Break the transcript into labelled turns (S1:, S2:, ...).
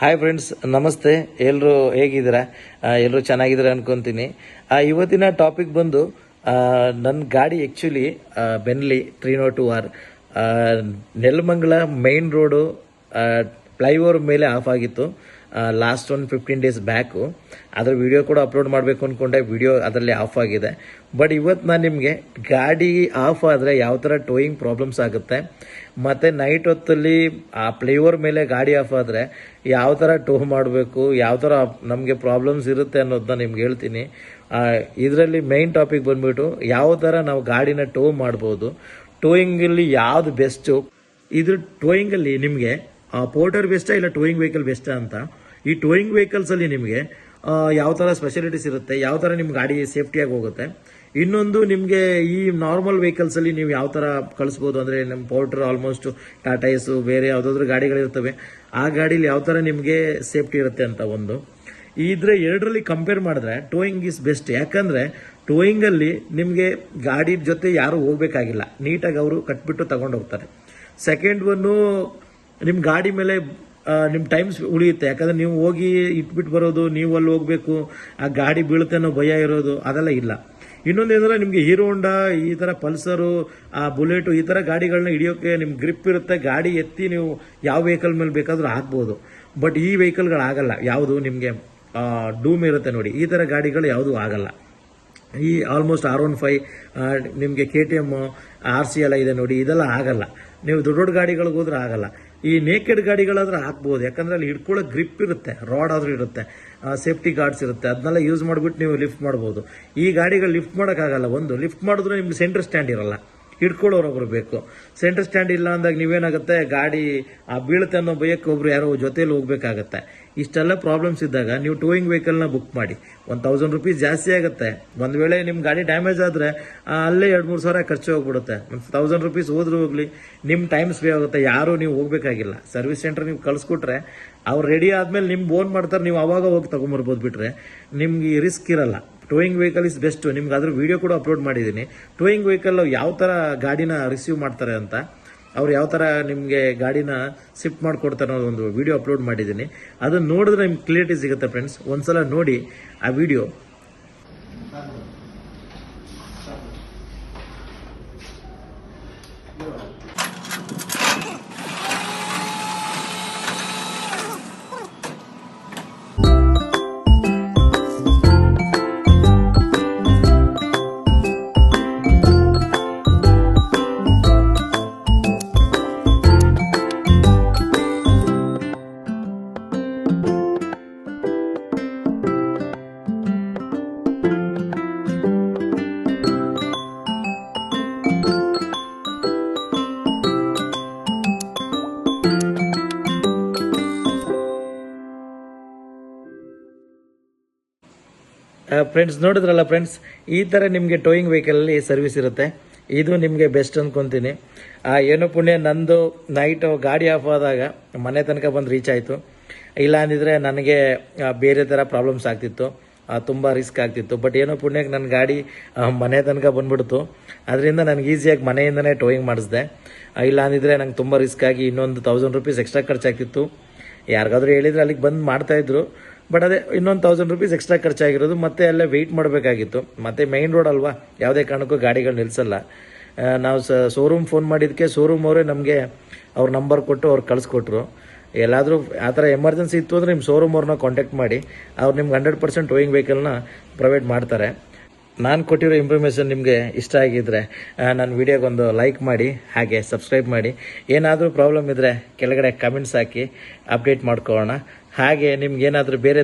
S1: Hi friends, ನಮಸ್ತೆ. ಎಲ್ಲರೂ ಹೇಗಿದ್ದೀರಾ? ಎಲ್ಲರೂ ಚೆನ್ನಾಗಿದ್ದೀರಾ ಅನ್ಕೊಂತೀನಿ. ಇವತ್ತಿನ ಟಾಪಿಕ್ ಬಂದು ನನ್ನ ಗಾಡಿ actually Benelli 302R Nelamangala main road flyover ಮೇಲೆ ಆಫ್ ಆಗಿತ್ತು ಲಾಸ್ಟ್ ಒಂದು 15 ಡೇಸ್ ಬ್ಯಾಕು. ಅದರ ವಿಡಿಯೋ ಕೂಡ ಅಪ್ಲೋಡ್ ಮಾಡಬೇಕು ಅಂದ್ಕೊಂಡೆ. ವಿಡಿಯೋ ಅದರಲ್ಲಿ ಆಫ್ ಆಗಿದೆ. ಬಟ್ ಇವತ್ತು ನಾನು ನಿಮಗೆ ಗಾಡಿ ಆಫ್ ಆದರೆ ಯಾವ ಥರ ಟೋಯಿಂಗ್ ಪ್ರಾಬ್ಲಮ್ಸ್ ಆಗುತ್ತೆ, ಮತ್ತು ನೈಟ್ ಹೊತ್ತಲ್ಲಿ ಆ ಫ್ಲೈಓವರ್ ಮೇಲೆ ಗಾಡಿ ಆಫ್ ಆದರೆ ಯಾವ ಥರ ಟೋ ಮಾಡಬೇಕು, ಯಾವ ಥರ ನಮಗೆ ಪ್ರಾಬ್ಲಮ್ಸ್ ಇರುತ್ತೆ ಅನ್ನೋದನ್ನ ನಿಮ್ಗೆ ಹೇಳ್ತೀನಿ. ಇದರಲ್ಲಿ ಮೈನ್ ಟಾಪಿಕ್ ಬಂದ್ಬಿಟ್ಟು ಯಾವ ಥರ ನಾವು ಗಾಡಿನ ಟೋ ಮಾಡ್ಬೋದು, ಟೋಯಿಂಗಲ್ಲಿ ಯಾವುದು ಬೆಸ್ಟು, ಇದು ಟೋಯಿಂಗಲ್ಲಿ ನಿಮಗೆ ಪೋರ್ಟರ್ ಬೆಸ್ಟಾ ಇಲ್ಲ ಟೋಯಿಂಗ್ ವೆಹಿಕಲ್ ಬೆಸ್ಟಾ ಅಂತ. ಈ ಟೋಯಿಂಗ್ ವೆಹಿಕಲ್ಸಲ್ಲಿ ನಿಮಗೆ ಯಾವ ಥರ ಸ್ಪೆಷಾಲಿಟೀಸ್ ಇರುತ್ತೆ, ಯಾವ ಥರ ನಿಮ್ಮ ಗಾಡಿ ಸೇಫ್ಟಿಯಾಗಿ ಹೋಗುತ್ತೆ. ಇನ್ನೊಂದು ನಿಮಗೆ ಈ ನಾರ್ಮಲ್ ವೆಹಿಕಲ್ಸಲ್ಲಿ ನೀವು ಯಾವ ಥರ ಕಳಿಸ್ಬೋದು ಅಂದರೆ, ನಮ್ಮ ಪೋರ್ಟರ್ ಆಲ್ಮೋಸ್ಟ್ ಟಾಟಾ ಎಸ್ಸು ಬೇರೆ ಯಾವುದಾದ್ರೂ ಗಾಡಿಗಳಿರ್ತವೆ, ಆ ಗಾಡೀಲಿ ಯಾವ ಥರ ನಿಮಗೆ ಸೇಫ್ಟಿ ಇರುತ್ತೆ ಅಂತ ಒಂದು. ಇದ್ರೆ ಎರಡರಲ್ಲಿ ಕಂಪೇರ್ ಮಾಡಿದ್ರೆ ಟೋಯಿಂಗ್ ಈಸ್ ಬೆಸ್ಟ್. ಯಾಕಂದರೆ ಟೋಯಿಂಗಲ್ಲಿ ನಿಮಗೆ ಗಾಡಿ ಜೊತೆ ಯಾರು ಹೋಗ್ಬೇಕಾಗಿಲ್ಲ, ನೀಟಾಗಿ ಅವರು ಕಟ್ಬಿಟ್ಟು ತಗೊಂಡು ಹೋಗ್ತಾರೆ. ಸೆಕೆಂಡ್ ಒನ್ನು ನಿಮ್ಮ ಗಾಡಿ ಮೇಲೆ ನಿಮ್ಮ ಟೈಮ್ಸ್ ಉಳಿಯುತ್ತೆ. ಯಾಕಂದರೆ ನೀವು ಹೋಗಿ ಇಟ್ಬಿಟ್ಟು ಬರೋದು, ನೀವು ಅಲ್ಲಿ ಹೋಗಬೇಕು, ಆ ಗಾಡಿ ಬೀಳುತ್ತೆ ಅನ್ನೋ ಭಯ ಇರೋದು ಅದೆಲ್ಲ ಇಲ್ಲ. ಇನ್ನೊಂದೇನೆಂದರೆ ನಿಮಗೆ ಹೀರೋ ಹೋಂಡಾ, ಈ ಥರ ಪಲ್ಸರು, ಬುಲೆಟು, ಈ ಥರ ಗಾಡಿಗಳನ್ನ ಹಿಡಿಯೋಕ್ಕೆ ನಿಮ್ಗೆ ಗ್ರಿಪ್ ಇರುತ್ತೆ. ಗಾಡಿ ಎತ್ತಿ ನೀವು ಯಾವ ವೆಹಿಕಲ್ ಮೇಲೆ ಬೇಕಾದರೂ ಹಾಕ್ಬೋದು. ಬಟ್ ಈ ವೆಹಿಕಲ್ಗಳಾಗಲ್ಲ. ಯಾವುದು ನಿಮಗೆ ಡೂಮ್ ಇರುತ್ತೆ ನೋಡಿ, ಈ ಥರ ಗಾಡಿಗಳು ಯಾವುದೂ ಆಗಲ್ಲ. ಈ ಆಲ್ಮೋಸ್ಟ್ R15 ನಿಮಗೆ KTM RC ಎಲ್ಲ ಇದೆ ನೋಡಿ, ಇದೆಲ್ಲ ಆಗಲ್ಲ. ನೀವು ದೊಡ್ಡ ದೊಡ್ಡ ಗಾಡಿಗಳಿಗೆ ಹೋದ್ರೆ ಆಗಲ್ಲ. ಈ ನೇಕೆಡ್ ಗಾಡಿಗಳಾದ್ರೆ ಹಾಕ್ಬೋದು, ಯಾಕಂದರೆ ಅಲ್ಲಿ ಹಿಡ್ಕೊಳ್ಳೋ ಗ್ರಿಪ್ ಇರುತ್ತೆ, ರಾಡ್ ಆದರೂ ಇರುತ್ತೆ, ಸೇಫ್ಟಿ ಗಾರ್ಡ್ಸ್ ಇರುತ್ತೆ, ಅದನ್ನೆಲ್ಲ ಯೂಸ್ ಮಾಡಿಬಿಟ್ಟು ನೀವು ಲಿಫ್ಟ್ ಮಾಡ್ಬೋದು. ಈ ಗಾಡಿಗಳು ಲಿಫ್ಟ್ ಮಾಡೋಕ್ಕಾಗಲ್ಲ. ಒಂದು ಲಿಫ್ಟ್ ಮಾಡಿದ್ರೆ ನಿಮ್ಗೆ ಸೆಂಟ್ರ್ ಸ್ಟ್ಯಾಂಡ್ ಇರಲ್ಲ, ಹಿಡ್ಕೊಳ್ಳೋರೊಬ್ರು ಬೇಕು. ಸೆಂಟ್ರ್ ಸ್ಟ್ಯಾಂಡ್ ಇಲ್ಲ ಅಂದಾಗ ನೀವೇನಾಗುತ್ತೆ, ಗಾಡಿ ಬೀಳುತ್ತೆ ಅನ್ನೋ ಭಯಕ್ಕೆ ಒಬ್ರು ಯಾರೋ ಜೊತೆಯಲ್ಲಿ ಹೋಗ್ಬೇಕಾಗತ್ತೆ. ಇಷ್ಟೆಲ್ಲ ಪ್ರಾಬ್ಲಮ್ಸ್ ಇದ್ದಾಗ ನೀವು ಟೋಯಿಂಗ್ ವೆಹಿಕಲ್ನ ಬುಕ್ ಮಾಡಿ. 1000 ರೂಪೀಸ್ ಜಾಸ್ತಿ ಆಗುತ್ತೆ. ಒಂದು ವೇಳೆ ನಿಮ್ಮ ಗಾಡಿ ಡ್ಯಾಮೇಜ್ ಆದರೆ ಅಲ್ಲೇ 2-3 ಸಾವಿರ ಖರ್ಚು ಹೋಗ್ಬಿಡುತ್ತೆ. 1000 ರೂಪೀಸ್ ಹೋದ್ರೂ ಹೋಗ್ಲಿ, ನಿಮ್ಮ ಟೈಮ್ ಸ್ಪೇ ಆಗುತ್ತೆ. ಯಾರೂ ನೀವು ಹೋಗ್ಬೇಕಾಗಿಲ್ಲ. ಸರ್ವಿಸ್ ಸೆಂಟರ್ ನೀವು ಕಳಿಸ್ಕೊಟ್ರೆ ಅವ್ರು ರೆಡಿ ಆದಮೇಲೆ ನಿಮ್ಗೆ ಓನ್ ಮಾಡ್ತಾರೆ, ನೀವು ಅವಾಗ ಹೋಗಿ ತೊಗೊಂಬರ್ಬೋದು. ಬಿಟ್ಟರೆ ನಿಮ್ಗೆ ರಿಸ್ಕ್ ಇರಲ್ಲ. Towing vehicle is best. ನಿಮ್ಗೆ ಅದ್ರ ವಿಡಿಯೋ ಕೂಡ ಅಪ್ಲೋಡ್ ಮಾಡಿದ್ದೀನಿ. ಟೋಯಿಂಗ್ ವೆಹಿಕಲ್ ಯಾವ ಥರ ಗಾಡಿನ ರಿಸೀವ್ ಮಾಡ್ತಾರೆ ಅಂತ, ಅವ್ರು ಯಾವ ಥರ ನಿಮಗೆ ಗಾಡಿನ ಶಿಫ್ಟ್ ಮಾಡಿಕೊಡ್ತಾರೆ ಅನ್ನೋ ಒಂದು ವಿಡಿಯೋ ಅಪ್ಲೋಡ್ ಮಾಡಿದ್ದೀನಿ. ಅದನ್ನು ನೋಡಿದ್ರೆ ನಿಮ್ಗೆ ಕ್ಲಿಯರಿಟಿ ಸಿಗುತ್ತೆ ಫ್ರೆಂಡ್ಸ್. ಒಂದ್ಸಲ ನೋಡಿ ಆ ವಿಡಿಯೋ. ಫ್ರೆಂಡ್ಸ್ ನೋಡಿದ್ರಲ್ಲ ಫ್ರೆಂಡ್ಸ್, ಈ ಥರ ನಿಮಗೆ ಟೋಯಿಂಗ್ ವೆಹಿಕಲಲ್ಲಿ ಸರ್ವಿಸ್ ಇರುತ್ತೆ. ಇದು ನಿಮಗೆ ಬೆಸ್ಟ್ ಅಂದ್ಕೊತೀನಿ. ಏನೋ ಪುಣ್ಯ ನಂದು ನೈಟು ಗಾಡಿ ಆಫ್ ಆದಾಗ ಮನೆ ತನಕ ಬಂದು ರೀಚ್ ಆಯಿತು. ಇಲ್ಲ ಅಂದಿದ್ರೆ ನನಗೆ ಬೇರೆ ಥರ ಪ್ರಾಬ್ಲಮ್ಸ್ ಆಗ್ತಿತ್ತು, ತುಂಬ ರಿಸ್ಕ್ ಆಗ್ತಿತ್ತು. ಬಟ್ ಏನೋ ಪುಣ್ಯಕ್ಕೆ ನನ್ನ ಗಾಡಿ ಮನೆ ತನಕ ಬಂದ್ಬಿಡ್ತು. ಅದರಿಂದ ನನಗೆ ಈಸಿಯಾಗಿ ಮನೆಯಿಂದನೇ ಟೋಯಿಂಗ್ ಮಾಡಿಸಿದೆ. ಇಲ್ಲ ಅಂದಿದ್ರೆ ನಂಗೆ ತುಂಬ ರಿಸ್ಕ್ ಆಗಿ ಇನ್ನೊಂದು 1000 ರೂಪೀಸ್ ಎಕ್ಸ್ಟ್ರಾ ಖರ್ಚಾಗ್ತಿತ್ತು. ಯಾರಿಗಾದ್ರೂ ಹೇಳಿದರೆ ಅಲ್ಲಿಗೆ ಬಂದು ಮಾಡ್ತಾಯಿದ್ರು. ಬಟ್ ಅದೇ ಇನ್ನೊಂದು 1000 ರೂಪೀಸ್ ಎಕ್ಸ್ಟ್ರಾ ಖರ್ಚಾಗಿರೋದು. ಮತ್ತೆ ಅಲ್ಲೇ ವೆಯ್ಟ್ ಮಾಡಬೇಕಾಗಿತ್ತು. ಮತ್ತು ಮೈನ್ ರೋಡ್ ಅಲ್ವಾ, ಯಾವುದೇ ಕಾರಣಕ್ಕೂ ಗಾಡಿಗಳು ನಿಲ್ಲಿಸಲ್ಲ. ನಾವು ಶೋರೂಮ್ ಫೋನ್ ಮಾಡಿದ್ದಕ್ಕೆ ಶೋರೂಮ್ ಅವರೇ ನಮಗೆ ಅವ್ರ ನಂಬರ್ ಕೊಟ್ಟು ಅವ್ರು ಕಳಿಸ್ಕೊಟ್ರು. ಎಲ್ಲಾದರೂ ಆ ಥರ ಎಮರ್ಜೆನ್ಸಿ ಇತ್ತು ಅಂದರೆ ನಿಮ್ಮ ಶೋರೂಮ್ ಅವ್ರನ್ನ ಕಾಂಟ್ಯಾಕ್ಟ್ ಮಾಡಿ, ಅವ್ರು ನಿಮ್ಗೆ 100% ಟೋಯಿಂಗ್ ವೆಹಿಕಲ್ನ ಪ್ರೊವೈಡ್ ಮಾಡ್ತಾರೆ. ನಾನು ಕೊಟ್ಟಿರೋ ಇನ್ಫಾರ್ಮೇಷನ್ ನಿಮಗೆ ಇಷ್ಟ ಆಗಿದ್ದರೆ ನನ್ನ ವಿಡಿಯೋಗೊಂದು ಲೈಕ್ ಮಾಡಿ, ಹಾಗೆ ಸಬ್ಸ್ಕ್ರೈಬ್ ಮಾಡಿ. ಏನಾದರೂ ಪ್ರಾಬ್ಲಮ್ ಇದ್ದರೆ ಕೆಳಗಡೆ ಕಮೆಂಟ್ಸ್ ಹಾಕಿ ಅಪ್ಡೇಟ್ ಮಾಡ್ಕೊಳ್ಳೋಣ. ಹಾಗೆ ನಿಮ್ಗೆ ಏನಾದರೂ ಬೇರೆ